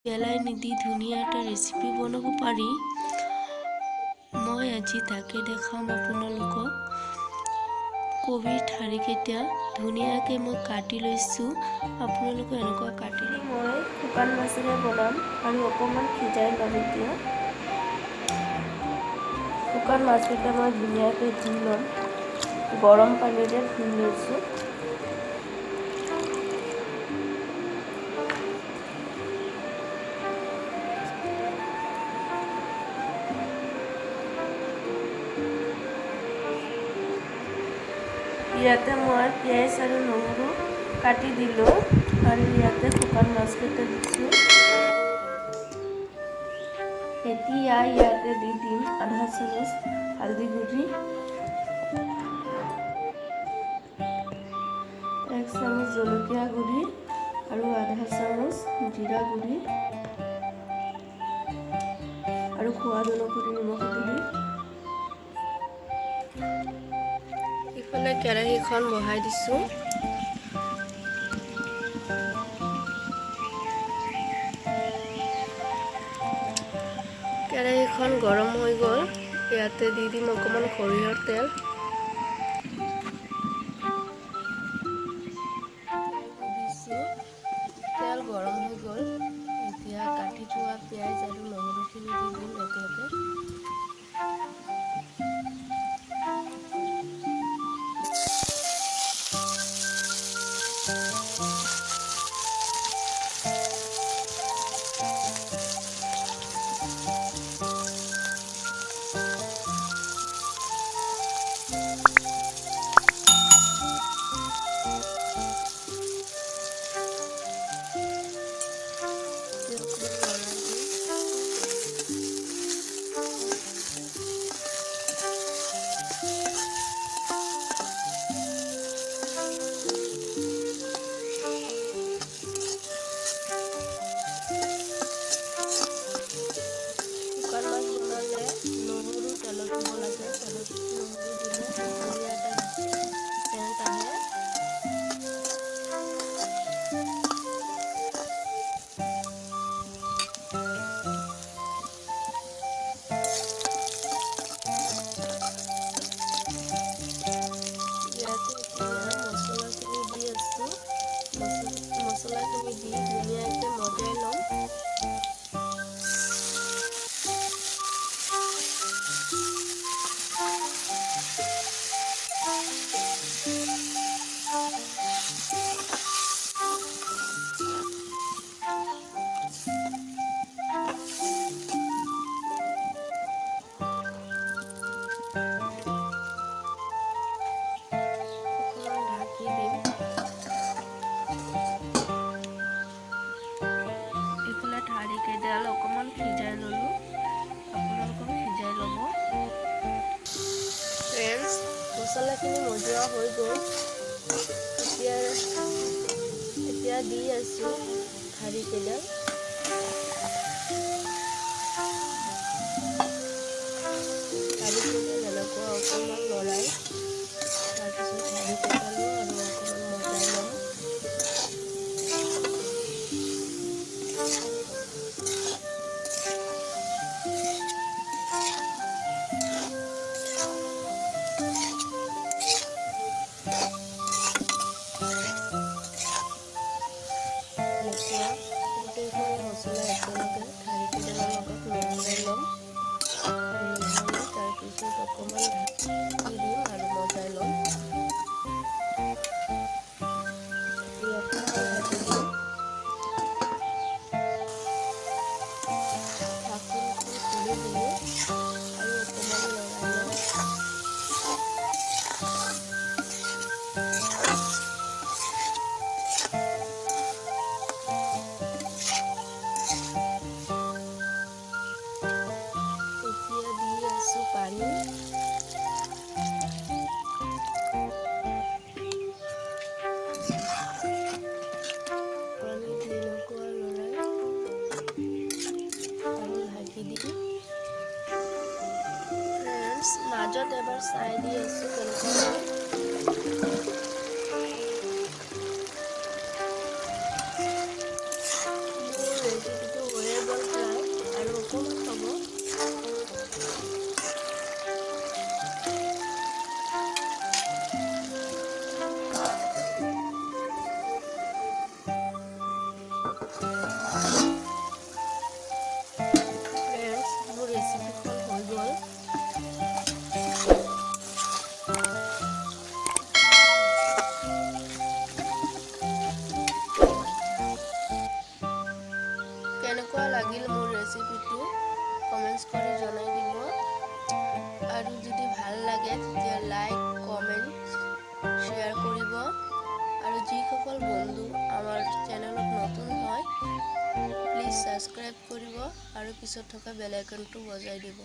পেলাই নিদি ধুনীয়া এটা ৰেচিপি বনাব পাৰি। মই আজি তাকে দেখাম আপোনালোকক। কবিৰ ঠাৰিকেইটা ধুনীয়াকৈ মই কাটি লৈছোঁ। আপোনালোকে এনেকুৱা কাটি লৈ মই শুকান মাছেৰে বনাম আৰু অকণমান সিজাই ল'ম। এতিয়া শুকান মাছকেইটা মই ধুনীয়াকৈ ধুই ল'ম। গৰম পানীৰে ধুই লৈছোঁ। ইয়াতে মই পিঁয়াজ আৰু নহৰু কাটি দিলোঁ আৰু ইয়াতে শুকান মাছকেইটা দিছোঁ। এতিয়া ইয়াতে দি দিম আধা চামুচ হালধি গুড়ি, 1 চামুচ জলকীয়া গুড়ি আৰু আধা চামুচ জিৰা গুড়ি আৰু সোৱাদ অনুসৰি নিমখ দি দিম। ইফালে কেৰাহীখন বহাই দিছোঁ। কেৰাহীখন গৰম হৈ গ'ল। ইয়াতে দি দিম অকণমান সৰিয়হৰ তেল। তেল গৰম হৈ গ'ল। এতিয়া কাটি থোৱা পিঁয়াজ আৰু নহৰুখিনি দি দিম একেলগে। মছলাখিনি দি ধুনীয়াকৈ মজাই ল'ম। অকণমান সিজাই ল'লোঁ। আপোনালোকক সিজাই ল'ব। ফ্ৰেণ্ডছ, মছলাখিনি মজোৱা হৈ গ'ল। এতিয়া দি আছোঁ ঠাৰিকেইডাল। ঠাৰিকেইডাল এনেকুৱা অকণমান লৰাই তাৰপিছত ঠাৰিকেইডালো আৰু অকণমান মজাই ল'ম। মছলা একেলগে ঠাৰিকেইডালৰ লগত মজাই ল'ম। তাৰপিছত অকণমান ঢাকি দিম আৰু মজাই ল'ম। ইয়াতে ঢাকি দিম। ঢাকনটো খুলি দিলোঁ আৰু অকণমান লৰাই ল'ম। পানী এনেকুৱা লৰাই আৰু ঢাকি দিম। ফ্ৰেণ্ডছ, মাজত এবাৰ চাই দি আছোঁ কেনেকুৱা ৰেচিপিটো হৈ অকণমান হ'ব। মোৰ ৰেচিপিখন হৈ গ'ল। কেনেকুৱা লাগিল মোৰ ৰেচিপিটো কমেণ্টছ কৰি জনাই দিব। আৰু যদি ভাল লাগে তেতিয়া লাইক, কমেণ্ট, শ্বেয়াৰ কৰিব। আৰু যিসকল বন্ধু আমাৰ চেনেলত নতুন হয় প্লিজ ছাবস্ক্ৰাইব কৰিব আৰু পিছত থকা বেল আইকনটো বজাই দিব।